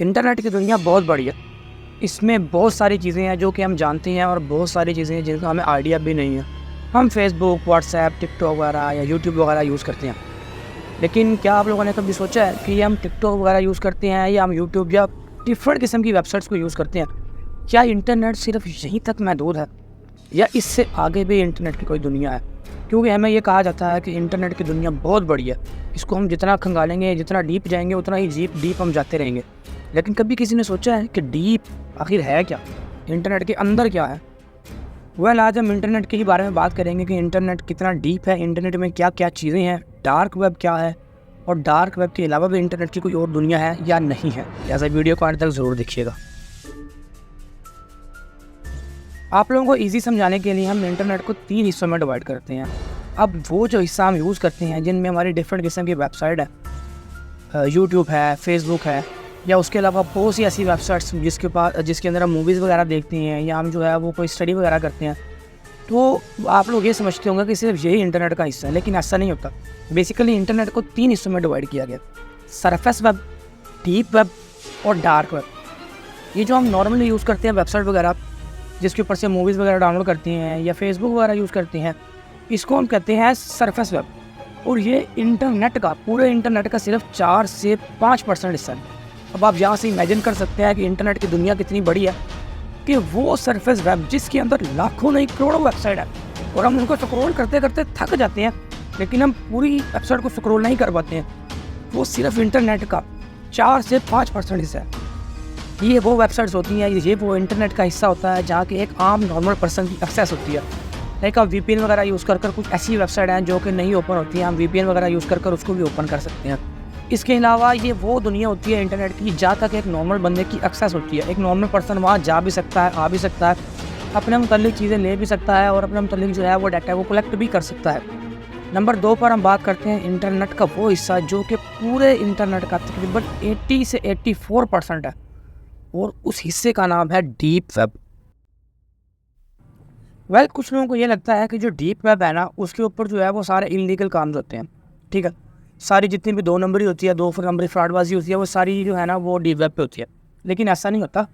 Internet की दुनिया बहुत बड़ी है। इसमें बहुत सारी चीज़ें हैं जो कि हम जानते हैं और बहुत सारी चीज़ें हैं जिनका हमें आइडिया भी नहीं है। हम फेसबुक, व्हाट्सएप, टिकटॉक वगैरह या यूट्यूब वगैरह यूज़ करते हैं। लेकिन क्या आप लोगों ने कभी सोचा है कि हम टिकटॉक वगैरह यूज़ करते हैं या हम यूट्यूब या डिफरेंट किस्म की वेबसाइट्स को यूज़ करते हैं, क्या इंटरनेट सिर्फ यहीं तक महदूद है या इससे आगे भी इंटरनेट की कोई दुनिया है? क्योंकि हमें ये कहा जाता है कि इंटरनेट की दुनिया बहुत बड़ी है। इसको हम जितना खंगालेंगे, जितना डीप जाएंगे, उतना ही डीप हम जाते रहेंगे। लेकिन कभी किसी ने सोचा है कि डीप आखिर है क्या? इंटरनेट के अंदर क्या है? आज हम इंटरनेट के ही बारे में बात करेंगे कि इंटरनेट कितना डीप है, इंटरनेट में क्या क्या चीज़ें हैं, डार्क वेब क्या है और डार्क वेब के अलावा भी इंटरनेट की कोई और दुनिया है या नहीं है। ऐसा वीडियो को अंत तक ज़रूर देखिएगा। आप लोगों को इजी समझाने के लिए हम इंटरनेट को 3 हिस्सों में डिवाइड करते हैं। अब वो जो हिस्सा हम यूज़ करते हैं जिनमें हमारी डिफरेंट किस्म की वेबसाइट है, यूट्यूब है, फेसबुक है या उसके अलावा बहुत सी ऐसी वेबसाइट्स जिसके अंदर हम मूवीज़ वगैरह देखते हैं या हम जो है वो कोई स्टडी वगैरह करते हैं, तो आप लोग ये समझते होंगे कि सिर्फ यही इंटरनेट का हिस्सा है, लेकिन ऐसा नहीं होता। बेसिकली इंटरनेट को 3 हिस्सों में डिवाइड किया गया: सरफेस वेब, डीप वेब और डार्क वेब। ये जो हम नॉर्मली यूज़ करते हैं वेबसाइट वगैरह जिसके ऊपर से मूवीज़ वगैरह डाउनलोड करते हैं या फेसबुक वगैरह यूज़ करते हैं, इसको हम कहते हैं सरफेस वेब। और ये इंटरनेट का, पूरे इंटरनेट का सिर्फ 4 से 5% हिस्सा है। अब आप यहाँ से इमेजिन कर सकते हैं कि इंटरनेट की दुनिया कितनी बड़ी है कि वो सरफेस वेब जिसके अंदर लाखों नहीं करोड़ों वेबसाइट है और हम उनको स्क्रॉल करते करते थक जाते हैं, लेकिन हम पूरी वेबसाइट को स्क्रॉल नहीं कर पाते हैं। वो सिर्फ इंटरनेट का 4 से 5% हिस्सा है। ये वो वेबसाइट्स होती हैं, ये वो इंटरनेट का हिस्सा होता है जहाँ की एक आम नॉर्मल पर्सन की एक्सेस होती है। लाइक आप VPN वगैरह यूज़ कर कुछ ऐसी वेबसाइट हैं जो कि नहीं ओपन होती हैं, हम VPN वगैरह यूज़ कर उसको भी ओपन कर सकते हैं। इसके अलावा ये वो दुनिया होती है इंटरनेट की जहाँ तक एक नॉर्मल बंदे की एक्सेस होती है। एक नॉर्मल पर्सन वहाँ जा भी सकता है, आ भी सकता है, अपने मुतल्लिक चीज़ें ले भी सकता है और अपने मुतल्लिक जो है वो डाटा को कलेक्ट भी कर सकता है। नंबर 2 पर हम बात करते हैं इंटरनेट का वो हिस्सा जो कि पूरे इंटरनेट का तकरीबन 80 से 84% है और उस हिस्से का नाम है डीप वेब। कुछ लोगों को ये लगता है कि जो डीप वेब है ना, उसके ऊपर जो है वो सारे इलीगल काम होते हैं। ठीक है, सारी जितनी भी 2 नंबरी होती है, 2 नंबरी फ्रॉडबाजी होती है, वो सारी जो है ना वो डीप वेब पे होती है। लेकिन ऐसा नहीं होता।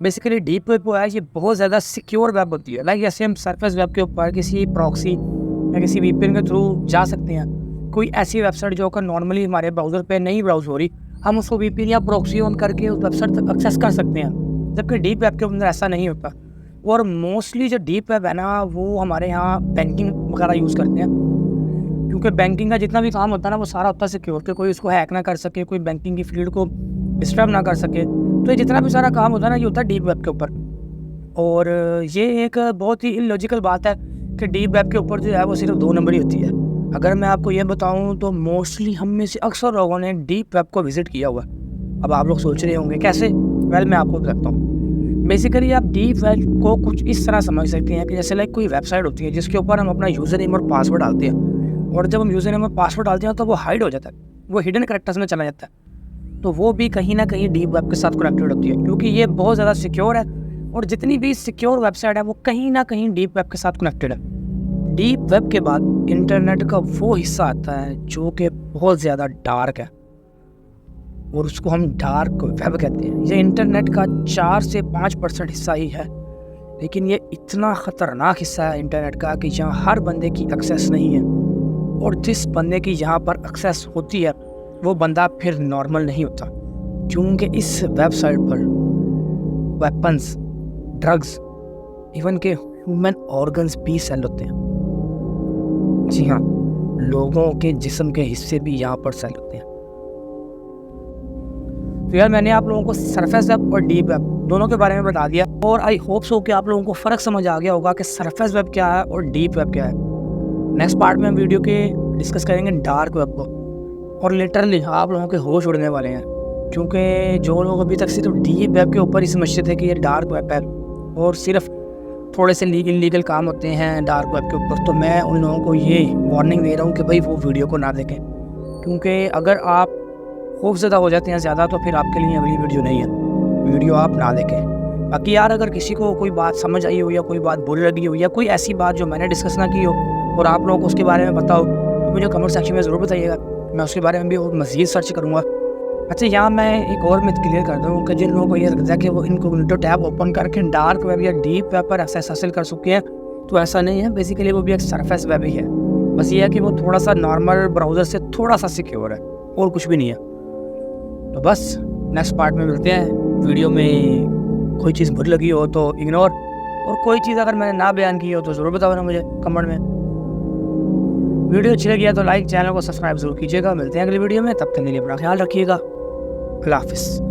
बेसिकली डीप वेब जो है ये बहुत ज़्यादा सिक्योर वेब होती है। लाइक जैसे हम सरफेस वेब के ऊपर किसी प्रॉक्सी या किसी VPN के थ्रू जा सकते हैं। कोई ऐसी वेबसाइट जो कि नॉर्मली हमारे ब्राउज़र पे नहीं ब्राउज हो रही, हम उसको VPN या प्रॉक्सी ऑन करके उस वेबसाइट तक एक्सेस कर सकते हैं, जबकि डीप वेब के अंदर ऐसा नहीं होता। और मोस्टली जो डीप वेब है ना, वो हमारे यहाँ बैंकिंग वगैरह यूज़ करते हैं, क्योंकि बैंकिंग का जितना भी काम होता है ना वो सारा होता है सिक्योर, कि कोई उसको हैक ना कर सके, कोई बैंकिंग की फील्ड को डिस्टर्ब ना कर सके। तो ये जितना भी सारा काम होता है ना, ये होता है डीप वेब के ऊपर। और ये एक बहुत ही इलॉजिकल बात है कि डीप वेब के ऊपर जो है वो सिर्फ 2 नंबर ही होती है। अगर मैं आपको ये बताऊं तो मोस्टली हम में से अक्सर लोगों ने डीप वेब को विज़िट किया हुआ है। अब आप लोग सोच रहे होंगे कैसे? मैं आपको बताता हूँ। बेसिकली आप डीप वेब को कुछ इस तरह समझ सकते हैं कि जैसे लाइक कोई वेबसाइट होती है जिसके ऊपर हम अपना यूज़र नेम और पासवर्ड डालते हैं, और जब हम यूज़र नेम और पासवर्ड डालते हैं तो वो हाइड हो जाता है, वो हिडन कैरेक्टर्स में चला जाता है। तो वो भी कहीं ना कहीं डीप वेब के साथ कनेक्टेड होती है, क्योंकि ये बहुत ज़्यादा सिक्योर है और जितनी भी सिक्योर वेबसाइट है वो कहीं ना कहीं डीप वेब के साथ कनेक्टेड है। डीप वेब के बाद इंटरनेट का वो हिस्सा आता है जो कि बहुत ज़्यादा डार्क है और उसको हम डार्क वेब कहते हैं। ये इंटरनेट का 4 से 5% हिस्सा ही है, लेकिन ये इतना ख़तरनाक हिस्सा है इंटरनेट का कि यहाँ हर बंदे की एक्सेस नहीं है, और जिस बंदे की यहाँ पर एक्सेस होती है वो बंदा फिर नॉर्मल नहीं होता, क्योंकि इस वेबसाइट पर वेपन्स, ड्रग्स, इवन के ह्यूमन ऑर्गन्स भी सेल होते हैं। जी हाँ, लोगों के जिस्म के हिस्से भी यहाँ पर सेल होते हैं। तो यार मैंने आप लोगों को सरफेस वेब और डीप वेब दोनों के बारे में बता दिया, और आई होप सो कि आप लोगों को फ़र्क समझ आ गया होगा कि सरफेस वेब क्या है और डीप वेब क्या है। नेक्स्ट पार्ट में हम वीडियो के डिस्कस करेंगे डार्क वेब को, और लिटरली आप लोगों के होश उड़ने वाले हैं, क्योंकि जो लोग अभी तक सिर्फ डीप वेब के ऊपर ही समझते थे कि ये डार्क वेब है और सिर्फ थोड़े से लीगल काम होते हैं डार्क वेब के ऊपर, तो मैं उन लोगों को ये वार्निंग दे रहा हूँ कि भाई वो वीडियो को ना देखें, क्योंकि अगर आप खौफज़दा हो जाते हैं ज़्यादा तो फिर आपके लिए अगली वीडियो नहीं है, वीडियो आप ना देखें। बाकी यार अगर किसी को कोई बात समझ आई हो या कोई बात बुरी लगी हो या कोई ऐसी बात जो मैंने डिस्कस ना की हो और आप लोगों को उसके बारे में पता हो, तो मुझे कमेंट सेक्शन में ज़रूर बताइएगा, मैं उसके बारे में भी और मज़ीद सर्च करूँगा। अच्छा, यहाँ मैं एक और मिथ क्लियर कर दूँ कि जिन लोगों को ये लगता है कि वो इनकॉग्निटो टैब ओपन करके डार्क वेब या डीप वेब पर एक्सेस हासिल कर सकते हैं, तो ऐसा नहीं है। बेसिकली वो भी एक सरफेस वेब ही है। बस ये है कि वो थोड़ा सा नॉर्मल ब्राउज़र से थोड़ा सा सिक्योर है, और कुछ भी नहीं है। तो बस नेक्स्ट पार्ट में मिलते हैं। वीडियो में कोई चीज़ बुरी लगी हो तो इग्नोर, और कोई चीज़ अगर मैंने ना बयान की हो तो ज़रूर बताओ मुझे कमेंट में। वीडियो अच्छी लगी है तो लाइक, चैनल को सब्सक्राइब जरूर कीजिएगा। मिलते हैं अगली वीडियो में, तब तक के लिए अपना ख्याल रखिएगा। अल्लाह हाफिज़।